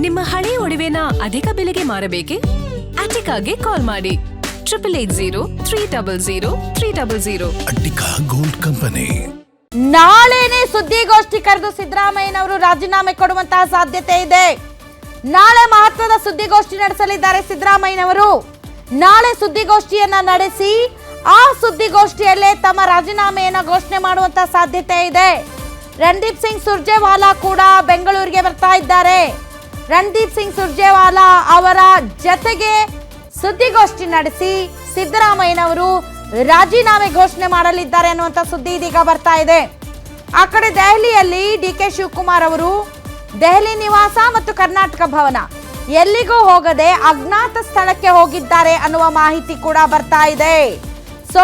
ನಿಮ್ಮ ಹಳೆಯ ಒಡವೆನ ಅಧಿಕ ಬೆಲೆಗೆ ಮಾರಬೇಕೆ? ಅಟಿಕಾಗೆ ಕಾಲ್ ಮಾಡಿ 8880 ಅಟಿಕಾ ಗೋಲ್ಡ್ ಕಂಪನಿ. ನಾಳೆನೆ ಸುದ್ದಿಗೋಷ್ಠಿ ಕರೆದು ಸಿದ್ದರಾಮಯ್ಯನವರು ರಾಜೀನಾಮೆ ಕೊಡುವಂತಹ ಸಾಧ್ಯತೆ ಇದೆ. ನಾಳೆ ಮಹತ್ವದ ಸುದ್ದಿಗೋಷ್ಠಿ ನಡೆಸಲಿದ್ದಾರೆ ಸಿದ್ದರಾಮಯ್ಯನವರು. ನಾಳೆ ಸುದ್ದಿಗೋಷ್ಠಿಯನ್ನ ನಡೆಸಿ ಆ ಸುದ್ದಿಗೋಷ್ಠಿಯಲ್ಲೇ ತಮ್ಮ ರಾಜೀನಾಮೆಯನ್ನ ಘೋಷಣೆ ಮಾಡುವಂತಹ ಸಾಧ್ಯತೆ ಇದೆ. ರಣದೀಪ್ ಸಿಂಗ್ ಸುರ್ಜೇವಾಲಾ ಕೂಡ ಬೆಂಗಳೂರಿಗೆ ಬರ್ತಾ ಇದ್ದಾರೆ. ರಣದೀಪ್ ಸಿಂಗ್ ಸುರ್ಜೇವಾಲಾ ಅವರ ಜೊತೆಗೆ ಸುದ್ದಿಗೋಷ್ಠಿ ನಡೆಸಿ ಸಿದ್ದರಾಮಯ್ಯನವರು ರಾಜೀನಾಮೆ ಘೋಷಣೆ ಮಾಡಲಿದ್ದಾರೆ ಅನ್ನುವಂಥ ಸುದ್ದಿ ಇದೀಗ ಬರ್ತಾ ಇದೆ. ಆ ಕಡೆ ದೆಹಲಿಯಲ್ಲಿ ಡಿಕೆ ಶಿವಕುಮಾರ್ ಅವರು ದೆಹಲಿ ನಿವಾಸ ಮತ್ತು ಕರ್ನಾಟಕ ಭವನ ಎಲ್ಲಿಗೂ ಹೋಗದೆ ಅಜ್ಞಾತ ಸ್ಥಳಕ್ಕೆ ಹೋಗಿದ್ದಾರೆ ಅನ್ನುವ ಮಾಹಿತಿ ಕೂಡ ಬರ್ತಾ ಇದೆ. ಸೊ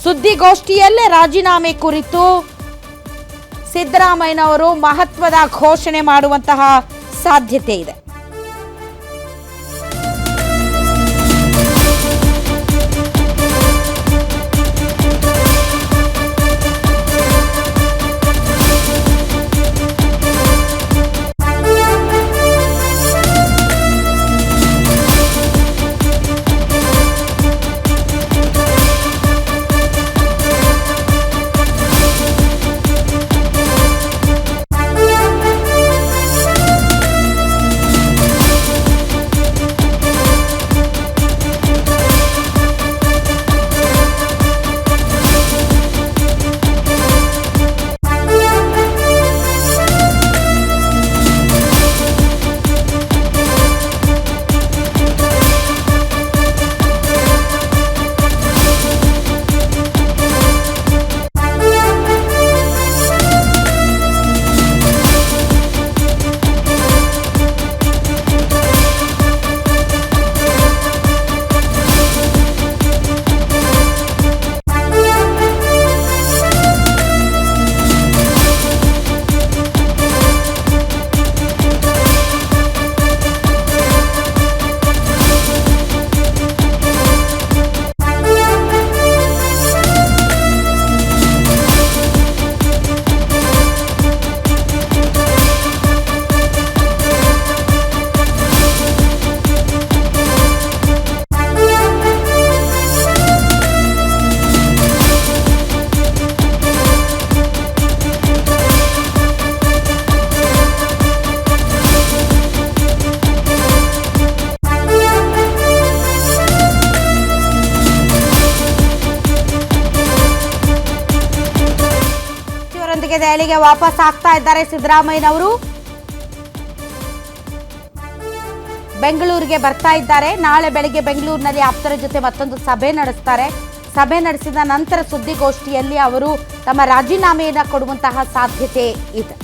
ಸುದ್ದಿಗೋಷ್ಠಿಯಲ್ಲೇ ರಾಜೀನಾಮೆ ಕುರಿತು ಸಿದ್ದರಾಮಯ್ಯನವರು ಮಹತ್ವದ ಘೋಷಣೆ ಮಾಡುವಂತಹ ಸಾಧ್ಯತೆ ಇದೆ. ದೆಹಲಿಗೆ ವಾಪಸ್ ಆಗ್ತಾ ಇದ್ದಾರೆ ಸಿದ್ದರಾಮಯ್ಯನವರು. ಬೆಂಗಳೂರಿಗೆ ಬರ್ತಾ ಇದ್ದಾರೆ. ನಾಳೆ ಬೆಳಗ್ಗೆ ಬೆಂಗಳೂರಿನಲ್ಲಿ ಆಪ್ತರ ಜೊತೆ ಮತ್ತೊಂದು ಸಭೆ ನಡೆಸ್ತಾರೆ. ಸಭೆ ನಡೆಸಿದ ನಂತರ ಸುದ್ದಿಗೋಷ್ಠಿಯಲ್ಲಿ ಅವರು ತಮ್ಮ ರಾಜೀನಾಮೆಯನ್ನು ಕೊಡುವಂತಹ ಸಾಧ್ಯತೆ ಇದೆ.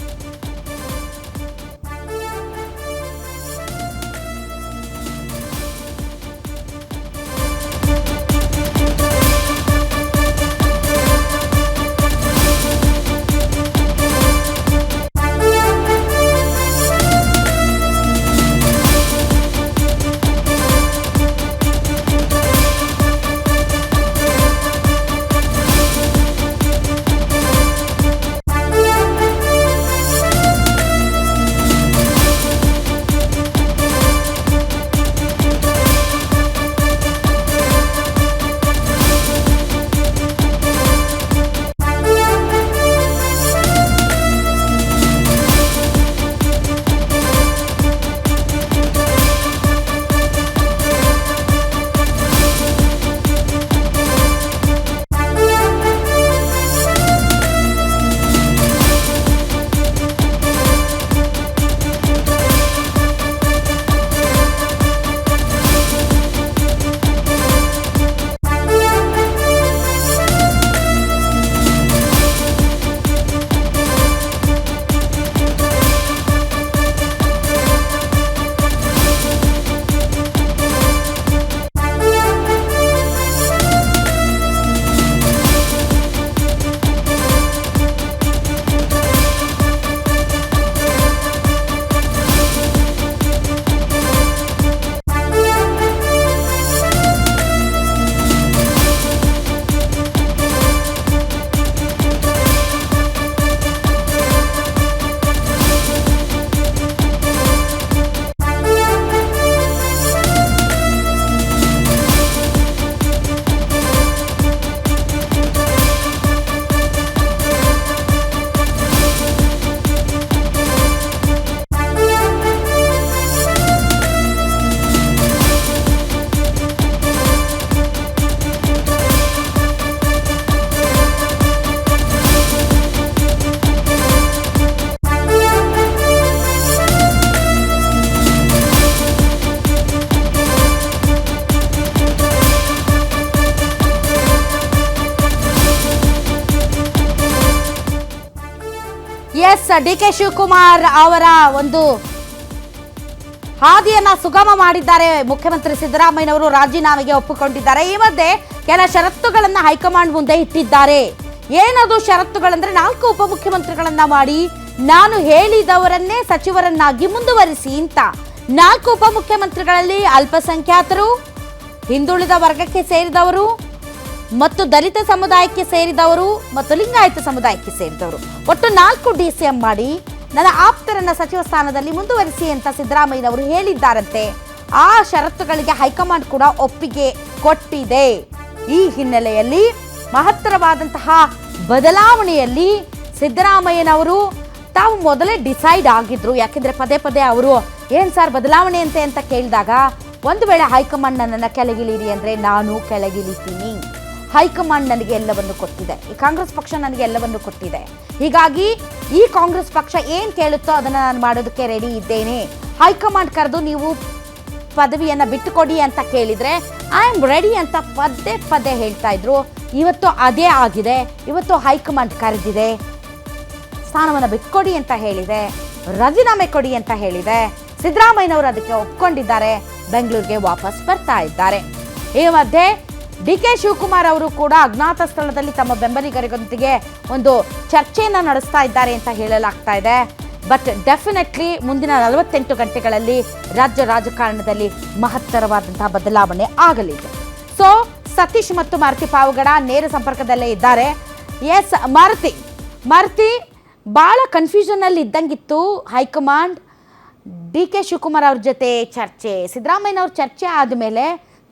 ಡಿ ಕೆ ಶಿವಕುಮಾರ್ ಅವರ ಒಂದು ಹಾದಿಯನ್ನ ಸುಗಮ ಮಾಡಿದ್ದಾರೆ. ಮುಖ್ಯಮಂತ್ರಿ ಸಿದ್ದರಾಮಯ್ಯನವರು ರಾಜೀನಾಮೆಗೆ ಒಪ್ಪಿಕೊಂಡಿದ್ದಾರೆ. ಈ ಮಧ್ಯೆ ಕೆಲ ಷರತ್ತುಗಳನ್ನ ಹೈಕಮಾಂಡ್ ಮುಂದೆ ಇಟ್ಟಿದ್ದಾರೆ. ಏನದು ಷರತ್ತುಗಳಂದ್ರೆ 4 ಉಪಮುಖ್ಯಮಂತ್ರಿಗಳನ್ನ ಮಾಡಿ ನಾನು ಹೇಳಿದವರನ್ನೇ ಸಚಿವರನ್ನಾಗಿ ಮುಂದುವರಿಸಿ ಅಂತ. 4 ಉಪಮುಖ್ಯಮಂತ್ರಿಗಳಲ್ಲಿ ಅಲ್ಪಸಂಖ್ಯಾತರು, ಹಿಂದುಳಿದ ವರ್ಗಕ್ಕೆ ಸೇರಿದವರು ಮತ್ತು ದಲಿತ ಸಮುದಾಯಕ್ಕೆ ಸೇರಿದವರು ಮತ್ತು ಲಿಂಗಾಯತ ಸಮುದಾಯಕ್ಕೆ ಸೇರಿದವರು ಒಟ್ಟು 4 DCM ಮಾಡಿ ನನ್ನ ಆಪ್ತರನ್ನ ಸಚಿವ ಸ್ಥಾನದಲ್ಲಿ ಮುಂದುವರಿಸಿ ಅಂತ ಸಿದ್ದರಾಮಯ್ಯನವರು ಹೇಳಿದ್ದಾರಂತೆ. ಆ ಷರತ್ತುಗಳಿಗೆ ಹೈಕಮಾಂಡ್ ಕೂಡ ಒಪ್ಪಿಗೆ ಕೊಟ್ಟಿದೆ. ಈ ಹಿನ್ನೆಲೆಯಲ್ಲಿ ಮಹತ್ತರವಾದಂತಹ ಬದಲಾವಣೆಯಲ್ಲಿ ಸಿದ್ದರಾಮಯ್ಯನವರು ತಾವು ಮೊದಲೇ ಡಿಸೈಡ್ ಆಗಿದ್ರು. ಯಾಕೆಂದ್ರೆ ಪದೇ ಪದೇ ಅವರು ಏನ್ ಸರ್ ಬದಲಾವಣೆ ಅಂತ ಕೇಳಿದಾಗ, ಒಂದು ವೇಳೆ ಹೈಕಮಾಂಡ್ ನನ್ನನ್ನು ಕೆಳಗಿಳಿರಿ ಅಂದ್ರೆ ನಾನು ಕೆಳಗಿಳಿತೀನಿ. ಹೈಕಮಾಂಡ್ ನನಗೆ ಎಲ್ಲವನ್ನು ಕೊಟ್ಟಿದೆ, ಈ ಕಾಂಗ್ರೆಸ್ ಪಕ್ಷ ನನಗೆ ಎಲ್ಲವನ್ನು ಕೊಟ್ಟಿದೆ. ಹೀಗಾಗಿ ಈ ಕಾಂಗ್ರೆಸ್ ಪಕ್ಷ ಏನ್ ಕೇಳುತ್ತೋ ಅದನ್ನ ನಾನು ಮಾಡೋದಕ್ಕೆ ರೆಡಿ ಇದ್ದೇನೆ. ಹೈಕಮಾಂಡ್ ಕರೆದು ನೀವು ಪದವಿಯನ್ನ ಬಿಟ್ಟುಕೊಡಿ ಅಂತ ಕೇಳಿದ್ರೆ ಐ ಆಮ್ ರೆಡಿ ಅಂತ ಪದೇ ಪದೇ ಹೇಳ್ತಾ ಇದ್ರು. ಇವತ್ತು ಅದೇ ಆಗಿದೆ. ಇವತ್ತು ಹೈಕಮಾಂಡ್ ಕರೆದಿದೆ, ಸ್ಥಾನವನ್ನು ಬಿಟ್ಕೊಡಿ ಅಂತ ಹೇಳಿದೆ, ರಾಜೀನಾಮೆ ಕೊಡಿ ಅಂತ ಹೇಳಿದೆ. ಸಿದ್ದರಾಮಯ್ಯನವರು ಅದಕ್ಕೆ ಒಪ್ಕೊಂಡಿದ್ದಾರೆ, ಬೆಂಗಳೂರಿಗೆ ವಾಪಸ್ ಬರ್ತಾ ಇದ್ದಾರೆ. ಈ ಮಧ್ಯೆ ಡಿ ಕೆ ಶಿವಕುಮಾರ್ ಅವರು ಕೂಡ ಅಜ್ಞಾತ ಸ್ಥಳದಲ್ಲಿ ತಮ್ಮ ಬೆಂಬಲಿಗರಿಗೊಂದಿಗೆ ಒಂದು ಚರ್ಚೆಯನ್ನು ನಡೆಸ್ತಾ ಇದ್ದಾರೆ ಅಂತ ಹೇಳಲಾಗ್ತಾ ಇದೆ. ಬಟ್ ಡೆಫಿನೆಟ್ಲಿ ಮುಂದಿನ 48 ಗಂಟೆಗಳಲ್ಲಿ ರಾಜ್ಯ ರಾಜಕಾರಣದಲ್ಲಿ ಮಹತ್ತರವಾದಂತಹ ಬದಲಾವಣೆ ಆಗಲಿದೆ. ಸೊ ಸತೀಶ್ ಮತ್ತು ಮಾರುತಿ ಪಾವಗಡ ನೇರ ಸಂಪರ್ಕದಲ್ಲೇ ಇದ್ದಾರೆ. ಎಸ್ ಮಾರುತಿ ಭಾಳ ಕನ್ಫ್ಯೂಷನಲ್ಲಿ ಇದ್ದಂಗಿತ್ತು ಹೈಕಮಾಂಡ್. ಡಿ ಕೆ ಶಿವಕುಮಾರ್ ಅವ್ರ ಜೊತೆ ಚರ್ಚೆ, ಸಿದ್ದರಾಮಯ್ಯನವ್ರ ಚರ್ಚೆ ಆದಮೇಲೆ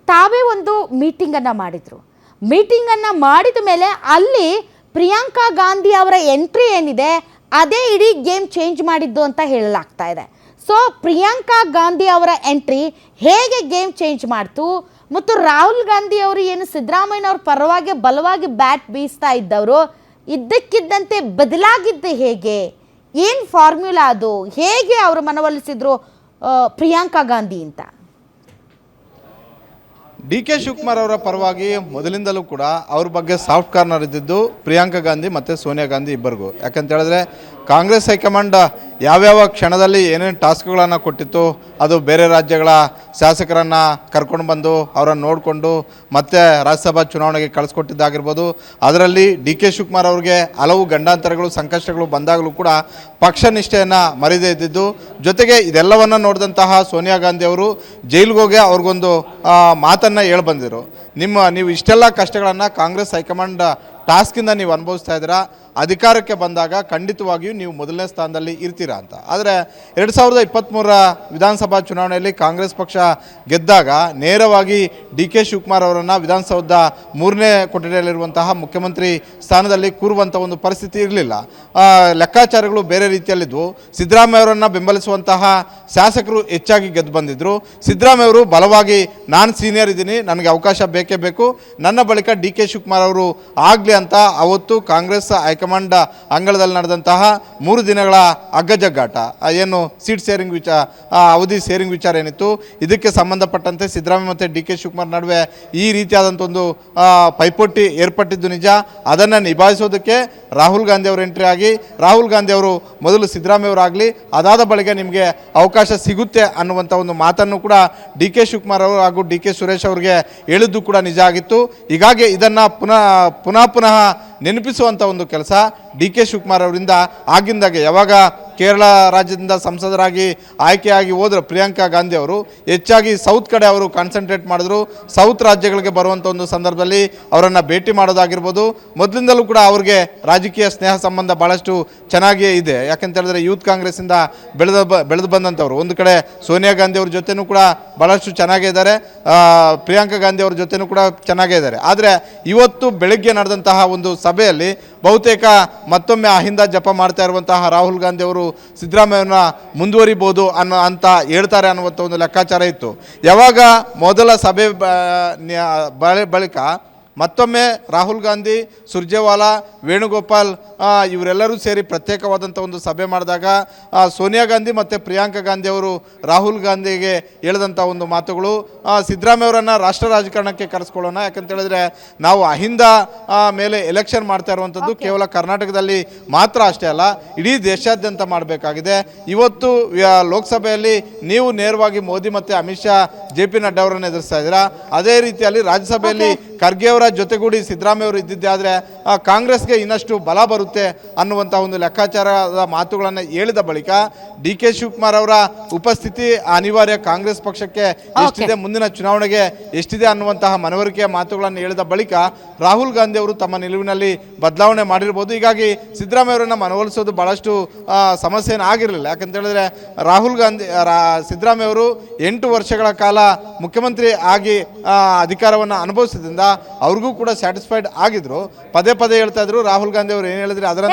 ತಾವೇ ಒಂದು ಮೀಟಿಂಗನ್ನು ಮಾಡಿದರು. ಮೀಟಿಂಗನ್ನು ಮಾಡಿದ ಮೇಲೆ ಅಲ್ಲಿ ಪ್ರಿಯಾಂಕಾ ಗಾಂಧಿ ಅವರ ಎಂಟ್ರಿ ಏನಿದೆ ಅದೇ ಇಡೀ ಗೇಮ್ ಚೇಂಜ್ ಮಾಡಿದ್ದು ಅಂತ ಹೇಳಲಾಗ್ತಾ ಇದೆ. ಸೊ ಪ್ರಿಯಾಂಕಾ ಗಾಂಧಿ ಅವರ ಎಂಟ್ರಿ ಹೇಗೆ ಗೇಮ್ ಚೇಂಜ್ ಮಾಡ್ತು ಮತ್ತು ರಾಹುಲ್ ಗಾಂಧಿ ಅವರು ಏನು ಸಿದ್ದರಾಮಯ್ಯನವ್ರ ಪರವಾಗಿ ಬಲವಾಗಿ ಬ್ಯಾಟ್ ಬೀಸ್ತಾ ಇದ್ದವರು ಇದ್ದಕ್ಕಿದ್ದಂತೆ ಬದಲಾಗಿದ್ದು ಹೇಗೆ, ಏನು ಫಾರ್ಮ್ಯುಲಾ ಅದು, ಹೇಗೆ ಅವರು ಮನವೊಲಿಸಿದ್ರು ಪ್ರಿಯಾಂಕಾ ಗಾಂಧಿ ಅಂತ? ಡಿ ಕೆ ಶಿವಕುಮಾರ್ ಅವರ ಪರವಾಗಿ ಮೊದಲಿಂದಲೂ ಕೂಡ ಅವ್ರ ಬಗ್ಗೆ ಸಾಫ್ಟ್ ಕಾರ್ನರ್ ಇದ್ದಿದ್ದು ಪ್ರಿಯಾಂಕಾ ಗಾಂಧಿ ಮತ್ತು ಸೋನಿಯಾ ಗಾಂಧಿ ಇಬ್ಬರಿಗೂ. ಯಾಕಂತ ಹೇಳಿದ್ರೆ ಕಾಂಗ್ರೆಸ್ ಹೈಕಮಾಂಡ್ ಯಾವ್ಯಾವ ಕ್ಷಣದಲ್ಲಿ ಏನೇನು ಟಾಸ್ಕ್ಗಳನ್ನು ಕೊಟ್ಟಿತ್ತು, ಅದು ಬೇರೆ ರಾಜ್ಯಗಳ ಶಾಸಕರನ್ನು ಕರ್ಕೊಂಡು ಬಂದು ಅವರನ್ನು ನೋಡಿಕೊಂಡು ಮತ್ತೆ ರಾಜ್ಯಸಭಾ ಚುನಾವಣೆಗೆ ಕಳಿಸ್ಕೊಟ್ಟಿದ್ದಾಗಿರ್ಬೋದು. ಅದರಲ್ಲಿ ಡಿ ಕೆ ಶಿವಕುಮಾರ್ ಅವ್ರಿಗೆ ಹಲವು ಗಂಡಾಂತರಗಳು ಸಂಕಷ್ಟಗಳು ಬಂದಾಗಲೂ ಕೂಡ ಪಕ್ಷ ನಿಷ್ಠೆಯನ್ನು ಮರೆಯದೇ ಇದ್ದಿದ್ದು. ಜೊತೆಗೆ ಇದೆಲ್ಲವನ್ನು ನೋಡಿದಂತಹ ಸೋನಿಯಾ ಗಾಂಧಿ ಅವರು ಜೈಲಿಗೆ ಹೋಗಿ ಅವ್ರಿಗೊಂದು ಮಾತನ್ನು ಹೇಳಿ ಬಂದಿರು, ನೀವು ಇಷ್ಟೆಲ್ಲ ಕಷ್ಟಗಳನ್ನು ಕಾಂಗ್ರೆಸ್ ಹೈಕಮಾಂಡ್ ಟಾಸ್ಕಿಂದ ನೀವು ಅನುಭವಿಸ್ತಾ ಇದ್ದೀರಾ, ಅಧಿಕಾರಕ್ಕೆ ಬಂದಾಗ ಖಂಡಿತವಾಗಿಯೂ ನೀವು ಮೊದಲನೇ ಸ್ಥಾನದಲ್ಲಿ ಇರ್ತೀರಾ ಅಂತ. ಆದರೆ 2023 ವಿಧಾನಸಭಾ ಚುನಾವಣೆಯಲ್ಲಿ ಕಾಂಗ್ರೆಸ್ ಪಕ್ಷ ಗೆದ್ದಾಗ ನೇರವಾಗಿ ಡಿ ಕೆ ಶಿವಕುಮಾರ್ ಅವರನ್ನು ವಿಧಾನಸೌಧದ 3ನೇ ಕೊಠಡಿಯಲ್ಲಿರುವಂತಹ ಮುಖ್ಯಮಂತ್ರಿ ಸ್ಥಾನದಲ್ಲಿ ಕೂರುವಂಥ ಒಂದು ಪರಿಸ್ಥಿತಿ ಇರಲಿಲ್ಲ. ಲೆಕ್ಕಾಚಾರಗಳು ಬೇರೆ ರೀತಿಯಲ್ಲಿದ್ದವು. ಸಿದ್ದರಾಮಯ್ಯ ಅವರನ್ನು ಬೆಂಬಲಿಸುವಂತಹ ಶಾಸಕರು ಹೆಚ್ಚಾಗಿ ಗೆದ್ದು ಬಂದಿದ್ದರು. ಸಿದ್ದರಾಮಯ್ಯ ಅವರು ಬಲವಾಗಿ ನಾನು ಸೀನಿಯರ್ ಇದ್ದೀನಿ, ನನಗೆ ಅವಕಾಶ ಬೇಕೇ ಬೇಕು, ನನ್ನ ಬಳಿಕ ಡಿ ಕೆ ಶಿವಕುಮಾರ್ ಅವರು ಆಗಲಿ ಅಂತ ಅವತ್ತು ಕಾಂಗ್ರೆಸ್ ಹೈಕಮಾಂಡ್ ಅಂಗಳದಲ್ಲಿ ನಡೆದಂತಹ 3 ದಿನಗಳ ಅಗ್ಗಜಗ್ಗಾಟ, ಏನು ಸೀಟ್ ಶೇರಿಂಗ್ ಅವಧಿ ಶೇರಿಂಗ್ ವಿಚಾರ ಏನಿತ್ತು, ಇದಕ್ಕೆ ಸಂಬಂಧಪಟ್ಟಂತೆ ಸಿದ್ದರಾಮಯ್ಯ ಮತ್ತು ಡಿ ಕೆ ಶಿವಕುಮಾರ್ ನಡುವೆ ಈ ರೀತಿಯಾದಂಥ ಒಂದು ಪೈಪೋಟಿ ಏರ್ಪಟ್ಟಿದ್ದು ನಿಜ. ಅದನ್ನು ನಿಭಾಯಿಸೋದಕ್ಕೆ ರಾಹುಲ್ ಗಾಂಧಿ ಅವರು ಎಂಟ್ರಿ ಆಗಿ, ರಾಹುಲ್ ಗಾಂಧಿ ಅವರು ಮೊದಲು ಸಿದ್ದರಾಮಯ್ಯ ಅವರಾಗಲಿ, ಅದಾದ ಬಳಿಕ ನಿಮಗೆ ಅವಕಾಶ ಸಿಗುತ್ತೆ ಅನ್ನುವಂಥ ಒಂದು ಮಾತನ್ನು ಕೂಡ ಡಿ ಕೆ ಶಿವಕುಮಾರ್ ಅವರು ಹಾಗೂ ಡಿ ಕೆ ಸುರೇಶ್ ಅವರಿಗೆ ಹೇಳಿದ್ದು ಕೂಡ ನಿಜ ಆಗಿತ್ತು. ಹೀಗಾಗಿ ಇದನ್ನು ಪುನಃ ನೆನಪಿಸುವಂಥ ಒಂದು ಕೆಲಸ ಡಿ ಕೆ ಶಿವಕುಮಾರ್ ಅವರಿಂದ ಆಗಿಂದಾಗೆ, ಯಾವಾಗ ಕೇರಳ ರಾಜ್ಯದಿಂದ ಸಂಸದರಾಗಿ ಆಯ್ಕೆಯಾಗಿ ಹೋದರು ಪ್ರಿಯಾಂಕಾ ಗಾಂಧಿ ಅವರು, ಹೆಚ್ಚಾಗಿ ಸೌತ್ ಕಡೆ ಅವರು ಕಾನ್ಸಂಟ್ರೇಟ್ ಮಾಡಿದ್ರು. ಸೌತ್ ರಾಜ್ಯಗಳಿಗೆ ಬರುವಂಥ ಒಂದು ಸಂದರ್ಭದಲ್ಲಿ ಅವರನ್ನು ಭೇಟಿ ಮಾಡೋದಾಗಿರ್ಬೋದು. ಮೊದಲಿಂದಲೂ ಕೂಡ ಅವ್ರಿಗೆ ರಾಜಕೀಯ ಸ್ನೇಹ ಸಂಬಂಧ ಭಾಳಷ್ಟು ಚೆನ್ನಾಗಿಯೇ ಇದೆ. ಯಾಕಂತ ಹೇಳಿದ್ರೆ ಯೂತ್ ಕಾಂಗ್ರೆಸ್ಸಿಂದ ಬೆಳೆದು ಬಂದಂಥವ್ರು. ಒಂದು ಕಡೆ ಸೋನಿಯಾ ಗಾಂಧಿ ಅವ್ರ ಜೊತೆನೂ ಕೂಡ ಭಾಳಷ್ಟು ಚೆನ್ನಾಗೇ ಇದ್ದಾರೆ, ಪ್ರಿಯಾಂಕಾ ಗಾಂಧಿ ಅವ್ರ ಜೊತೆನೂ ಕೂಡ ಚೆನ್ನಾಗೇ ಇದ್ದಾರೆ. ಆದರೆ ಇವತ್ತು ಬೆಳಗ್ಗೆ ನಡೆದಂತಹ ಒಂದು ಸಭೆಯಲ್ಲಿ ಬಹುತೇಕ ಮತ್ತೊಮ್ಮೆ ಅಹಿಂದ ಜಪ ಮಾಡ್ತಾ ಇರುವಂತಹ ರಾಹುಲ್ ಗಾಂಧಿ ಅವರು ಸಿದ್ದರಾಮಯ್ಯನ ಮುಂದುವರಿಬೋದು ಅಂತ ಹೇಳ್ತಾರೆ ಅನ್ನುವಂಥ ಒಂದು ಲೆಕ್ಕಾಚಾರ ಇತ್ತು. ಯಾವಾಗ ಮೊದಲ ಸಭೆ ಬಳಿಕ ಮತ್ತೊಮ್ಮೆ ರಾಹುಲ್ ಗಾಂಧಿ, ಸುರ್ಜೇವಾಲಾ, ವೇಣುಗೋಪಾಲ್ ಇವರೆಲ್ಲರೂ ಸೇರಿ ಪ್ರತ್ಯೇಕವಾದಂಥ ಒಂದು ಸಭೆ ಮಾಡಿದಾಗ ಸೋನಿಯಾ ಗಾಂಧಿ ಮತ್ತು ಪ್ರಿಯಾಂಕಾ ಗಾಂಧಿ ಅವರು ರಾಹುಲ್ ಗಾಂಧಿಗೆ ಹೇಳಿದಂಥ ಒಂದು ಮಾತುಗಳು, ಸಿದ್ದರಾಮಯ್ಯ ಅವರನ್ನು ರಾಷ್ಟ್ರ ರಾಜಕಾರಣಕ್ಕೆ ಕರೆಸ್ಕೊಳ್ಳೋಣ, ಯಾಕಂತ ಹೇಳಿದ್ರೆ ನಾವು ಅಹಿಂದ ಮೇಲೆ ಎಲೆಕ್ಷನ್ ಮಾಡ್ತಾ ಇರುವಂಥದ್ದು ಕೇವಲ ಕರ್ನಾಟಕದಲ್ಲಿ ಮಾತ್ರ ಅಷ್ಟೇ ಅಲ್ಲ, ಇಡೀ ದೇಶಾದ್ಯಂತ ಮಾಡಬೇಕಾಗಿದೆ. ಇವತ್ತು ಲೋಕಸಭೆಯಲ್ಲಿ ನೀವು ನೇರವಾಗಿ ಮೋದಿ ಮತ್ತು ಅಮಿತ್ ಶಾ, JP ನಡ್ಡಾ ಅವರನ್ನು ಎದುರಿಸ್ತಾ ಇದ್ದೀರಾ. ಅದೇ ರೀತಿಯಲ್ಲಿ ರಾಜ್ಯಸಭೆಯಲ್ಲಿ ಖರ್ಗೆ ಅವರ ಜೊತೆಗೂಡಿ ಸಿದ್ದರಾಮಯ್ಯ ಅವರು ಇದ್ದಿದ್ದೆ ಆದರೆ ಕಾಂಗ್ರೆಸ್ಗೆ ಇನ್ನಷ್ಟು ಬಲ ಬರುತ್ತೆ ಅನ್ನುವಂಥ ಒಂದು ಲೆಕ್ಕಾಚಾರದ ಮಾತುಗಳನ್ನು ಹೇಳಿದ ಬಳಿಕ DK ಶಿವಕುಮಾರ್ ಅವರ ಉಪಸ್ಥಿತಿ ಅನಿವಾರ್ಯ, ಕಾಂಗ್ರೆಸ್ ಪಕ್ಷಕ್ಕೆ ಎಷ್ಟಿದೆ, ಮುಂದಿನ ಚುನಾವಣೆಗೆ ಎಷ್ಟಿದೆ ಅನ್ನುವಂತಹ ಮನವರಿಕೆಯ ಮಾತುಗಳನ್ನು ಹೇಳಿದ ಬಳಿಕ ರಾಹುಲ್ ಗಾಂಧಿ ಅವರು ತಮ್ಮ ನಿಲುವಿನಲ್ಲಿ ಬದಲಾವಣೆ ಮಾಡಿರ್ಬೋದು. ಹೀಗಾಗಿ ಸಿದ್ದರಾಮಯ್ಯ ಅವರನ್ನು ಮನವೊಲಿಸೋದು ಬಹಳಷ್ಟು ಸಮಸ್ಯೆ ಆಗಿರಲಿಲ್ಲ. ಯಾಕಂತ ಹೇಳಿದ್ರೆ ರಾಹುಲ್ ಗಾಂಧಿ ಸಿದ್ದರಾಮಯ್ಯ ಅವರು 8 ವರ್ಷಗಳ ಕಾಲ ಮುಖ್ಯಮಂತ್ರಿ ಆಗಿ ಅಧಿಕಾರವನ್ನು ಅನುಭವಿಸಿದ್ರಿಂದ ಅವ್ರಿಗೂ ಕೂಡ ಸ್ಯಾಟಿಸ್ಫೈಡ್ ಆಗಿದ್ರು. ಪದೇ ಪದೇ ಹೇಳ್ತಾ ಇದ್ರು ರಾಹುಲ್ ಗಾಂಧಿ ಅವರು ಏನು ಹೇಳಿದ್ರೆ ಅದರಂತೆ